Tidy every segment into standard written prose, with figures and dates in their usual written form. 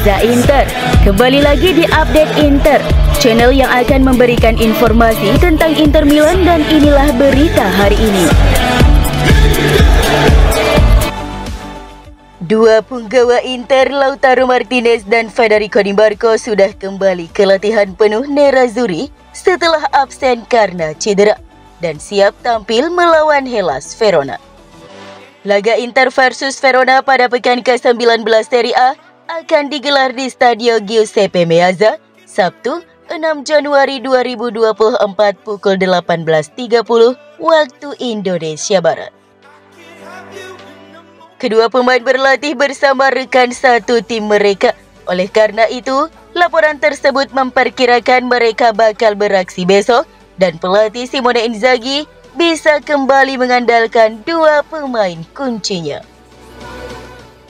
Reza Inter. Kembali lagi di Update Inter, channel yang akan memberikan informasi tentang Inter Milan, dan inilah berita hari ini. Dua punggawa Inter, Lautaro Martinez dan Federico Di Marco, sudah kembali ke latihan penuh Nerazzurri setelah absen karena cedera dan siap tampil melawan Hellas Verona. Laga Inter versus Verona pada pekan ke-19 Serie A akan digelar di Stadio Giuseppe Meazza, Sabtu 6 Januari 2024 pukul 18.30 waktu Indonesia Barat. Kedua pemain berlatih bersama rekan satu tim mereka. Oleh karena itu, laporan tersebut memperkirakan mereka bakal beraksi besok dan pelatih Simone Inzaghi bisa kembali mengandalkan dua pemain kuncinya.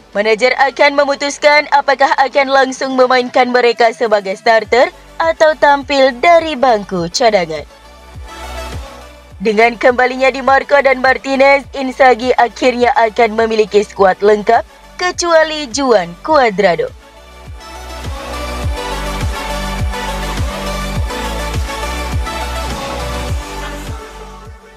Manajer akan memutuskan apakah akan langsung memainkan mereka sebagai starter atau tampil dari bangku cadangan. Dengan kembalinya Di Marco dan Martinez, Inzaghi akhirnya akan memiliki skuad lengkap kecuali Juan Cuadrado.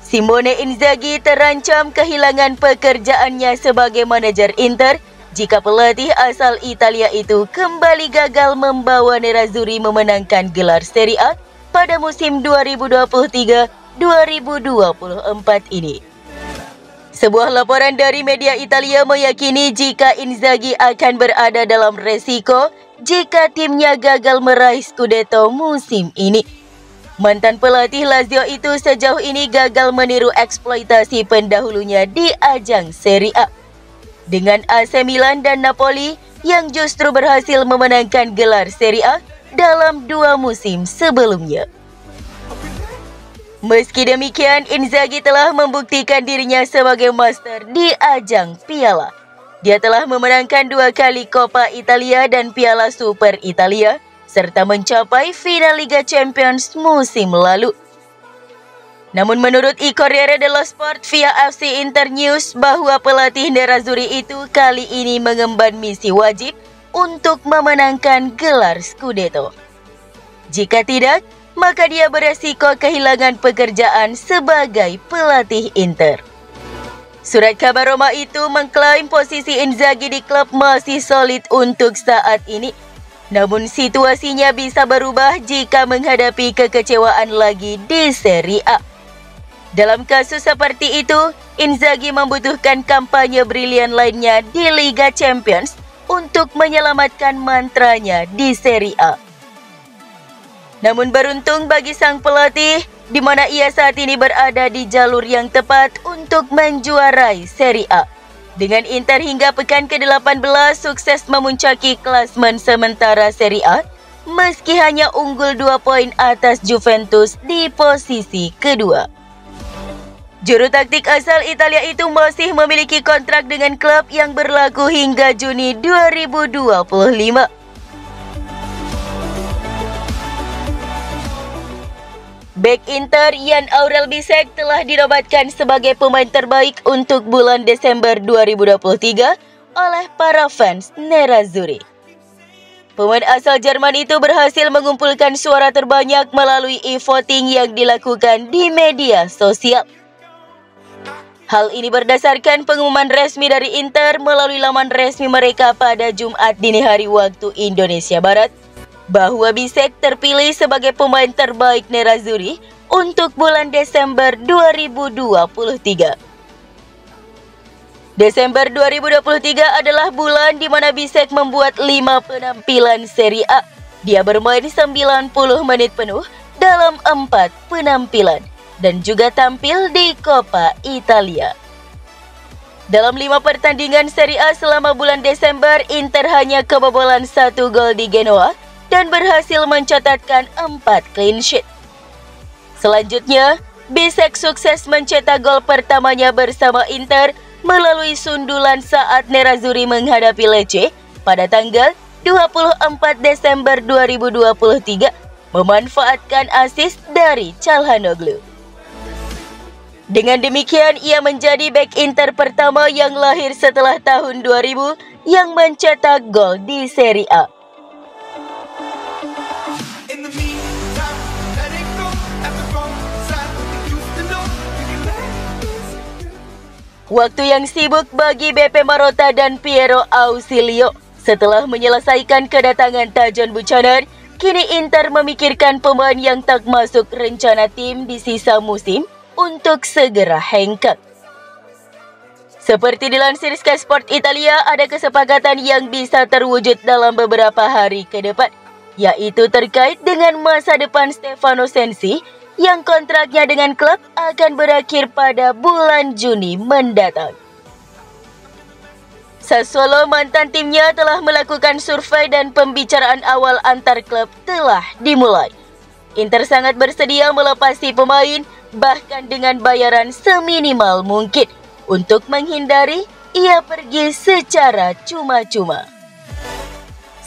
Simone Inzaghi terancam kehilangan pekerjaannya sebagai manajer Inter jika pelatih asal Italia itu kembali gagal membawa Nerazzurri memenangkan gelar Serie A pada musim 2023-2024 ini. Sebuah laporan dari media Italia meyakini jika Inzaghi akan berada dalam resiko jika timnya gagal meraih Scudetto musim ini. Mantan pelatih Lazio itu sejauh ini gagal meniru eksploitasi pendahulunya di ajang Serie A, dengan AC Milan dan Napoli yang justru berhasil memenangkan gelar Serie A dalam dua musim sebelumnya. Meski demikian, Inzaghi telah membuktikan dirinya sebagai master di ajang piala. Dia telah memenangkan 2 kali Coppa Italia dan Piala Super Italia, serta mencapai final Liga Champions musim lalu. Namun menurut I Corriere dello Sport via FC Internews bahwa pelatih Nerazzurri itu kali ini mengemban misi wajib untuk memenangkan gelar Scudetto. Jika tidak, maka dia beresiko kehilangan pekerjaan sebagai pelatih Inter. Surat kabar Roma itu mengklaim posisi Inzaghi di klub masih solid untuk saat ini. Namun situasinya bisa berubah jika menghadapi kekecewaan lagi di Serie A. Dalam kasus seperti itu, Inzaghi membutuhkan kampanye brilian lainnya di Liga Champions untuk menyelamatkan mantranya di Serie A. Namun beruntung bagi sang pelatih, di mana ia saat ini berada di jalur yang tepat untuk menjuarai Serie A. Dengan Inter hingga pekan ke-18 sukses memuncaki klasmen sementara Serie A, meski hanya unggul 2 poin atas Juventus di posisi kedua. Juru taktik asal Italia itu masih memiliki kontrak dengan klub yang berlaku hingga Juni 2025. Bek Inter Jan-Aurel Bisek telah dinobatkan sebagai pemain terbaik untuk bulan Desember 2023 oleh para fans Nerazzurri. Pemain asal Jerman itu berhasil mengumpulkan suara terbanyak melalui e-voting yang dilakukan di media sosial. Hal ini berdasarkan pengumuman resmi dari Inter melalui laman resmi mereka pada Jumat dini hari waktu Indonesia Barat, bahwa Bisek terpilih sebagai pemain terbaik Nerazzurri untuk bulan Desember 2023. Desember 2023 adalah bulan di mana Bisek membuat 5 penampilan Serie A. Dia bermain 90 menit penuh dalam 4 penampilan dan juga tampil di Coppa Italia. Dalam 5 pertandingan Serie A selama bulan Desember, Inter hanya kebobolan 1 gol di Genoa dan berhasil mencatatkan 4 clean sheet. Selanjutnya, Bisek sukses mencetak gol pertamanya bersama Inter melalui sundulan saat Nerazzurri menghadapi Lecce pada tanggal 24 Desember 2023, memanfaatkan assist dari Calhanoglu. Dengan demikian, ia menjadi bek Inter pertama yang lahir setelah tahun 2000 yang mencetak gol di Serie A. Waktu yang sibuk bagi BP Marotta dan Piero Ausilio. Setelah menyelesaikan kedatangan Tajon Buchanan, kini Inter memikirkan pemain yang tak masuk rencana tim di sisa musim untuk segera hengkang. Seperti dilansir Sky Sport Italia, ada kesepakatan yang bisa terwujud dalam beberapa hari ke depan, yaitu terkait dengan masa depan Stefano Sensi yang kontraknya dengan klub akan berakhir pada bulan Juni mendatang. Sassuolo, mantan timnya, telah melakukan survei dan pembicaraan awal antar klub telah dimulai. Inter sangat bersedia melepas si pemain, bahkan dengan bayaran seminimal mungkin, untuk menghindari ia pergi secara cuma-cuma.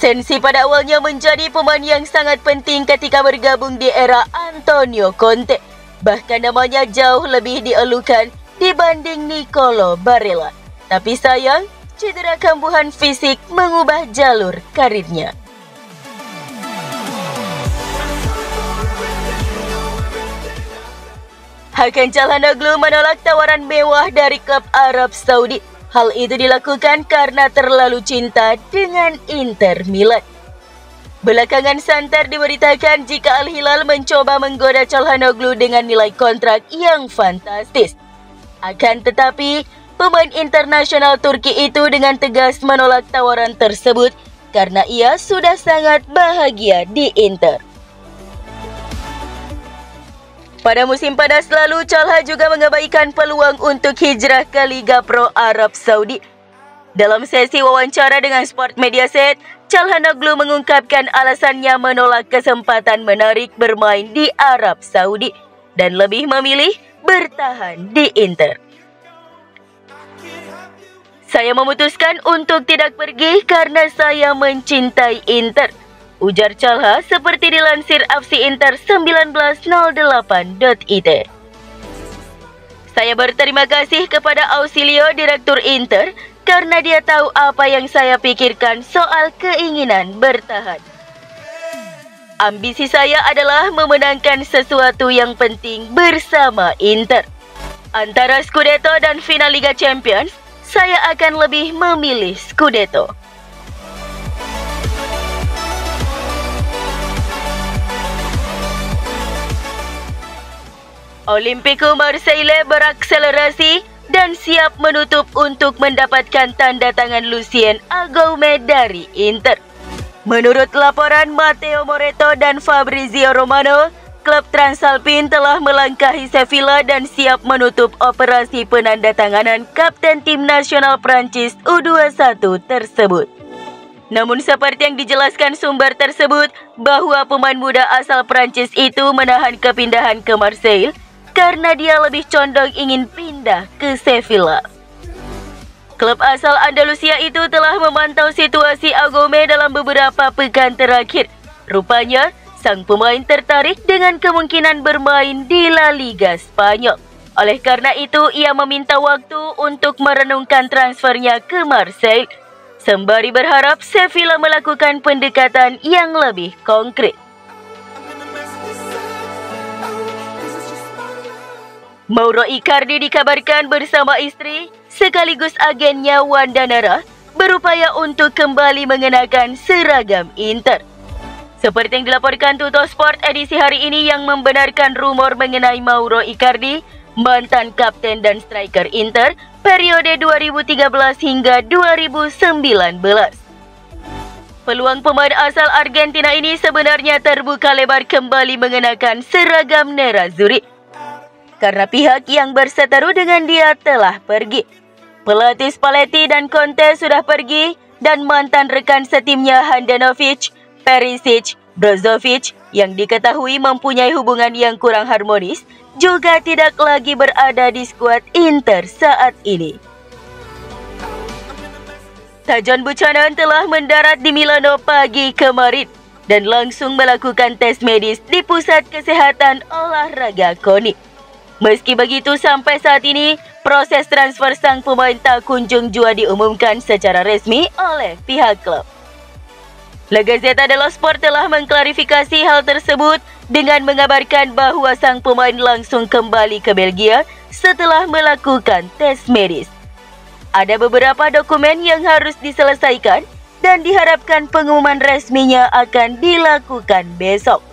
Sensi pada awalnya menjadi pemain yang sangat penting ketika bergabung di era Antonio Conte. Bahkan namanya jauh lebih dielukan dibanding Nicolo Barella. Tapi sayang, cedera kambuhan fisik mengubah jalur karirnya. Hakan Calhanoglu menolak tawaran mewah dari klub Arab Saudi. Hal itu dilakukan karena terlalu cinta dengan Inter Milan. Belakangan santer diberitakan jika Al-Hilal mencoba menggoda Calhanoglu dengan nilai kontrak yang fantastis. Akan tetapi, pemain internasional Turki itu dengan tegas menolak tawaran tersebut karena ia sudah sangat bahagia di Inter. Pada musim panas lalu, Calha juga mengabaikan peluang untuk hijrah ke Liga Pro Arab Saudi. Dalam sesi wawancara dengan Sport Mediaset, Calhanoglu mengungkapkan alasannya menolak kesempatan menarik bermain di Arab Saudi dan lebih memilih bertahan di Inter. Saya memutuskan untuk tidak pergi karena saya mencintai Inter, ujar Calha seperti dilansir FC Inter 1908.it. Saya berterima kasih kepada Ausilio, Direktur Inter, karena dia tahu apa yang saya pikirkan soal keinginan bertahan. Ambisi saya adalah memenangkan sesuatu yang penting bersama Inter. Antara Scudetto dan final Liga Champions, saya akan lebih memilih Scudetto. Olympique Marseille berakselerasi dan siap menutup untuk mendapatkan tanda tangan Lucien Agoume dari Inter. Menurut laporan Matteo Moretto dan Fabrizio Romano, klub Transalpine telah melangkahi Sevilla dan siap menutup operasi penandatanganan kapten tim nasional Prancis U21 tersebut. Namun seperti yang dijelaskan sumber tersebut, bahwa pemain muda asal Prancis itu menahan kepindahan ke Marseille karena dia lebih condong ingin pindah ke Sevilla. Klub asal Andalusia itu telah memantau situasi Agoume dalam beberapa pekan terakhir. Rupanya, sang pemain tertarik dengan kemungkinan bermain di La Liga Spanyol. Oleh karena itu, ia meminta waktu untuk merenungkan transfernya ke Marseille, sembari berharap Sevilla melakukan pendekatan yang lebih konkret. Mauro Icardi dikabarkan bersama istri sekaligus agennya Wanda Nara berupaya untuk kembali mengenakan seragam Inter. Seperti yang dilaporkan Tuttosport edisi hari ini yang membenarkan rumor mengenai Mauro Icardi, mantan kapten dan striker Inter periode 2013 hingga 2019. Peluang pemain asal Argentina ini sebenarnya terbuka lebar kembali mengenakan seragam Nerazzurri karena pihak yang berseteru dengan dia telah pergi. Pelatih Spalletti dan Conte sudah pergi dan mantan rekan setimnya Handanovic, Perisic, Brozovic yang diketahui mempunyai hubungan yang kurang harmonis juga tidak lagi berada di skuad Inter saat ini. Tajon Buchanan telah mendarat di Milano pagi kemarin dan langsung melakukan tes medis di Pusat Kesehatan Olahraga KONI. Meski begitu, sampai saat ini, proses transfer sang pemain tak kunjung jua diumumkan secara resmi oleh pihak klub. La Gazzetta dello Sport telah mengklarifikasi hal tersebut dengan mengabarkan bahwa sang pemain langsung kembali ke Belgia setelah melakukan tes medis. Ada beberapa dokumen yang harus diselesaikan dan diharapkan pengumuman resminya akan dilakukan besok.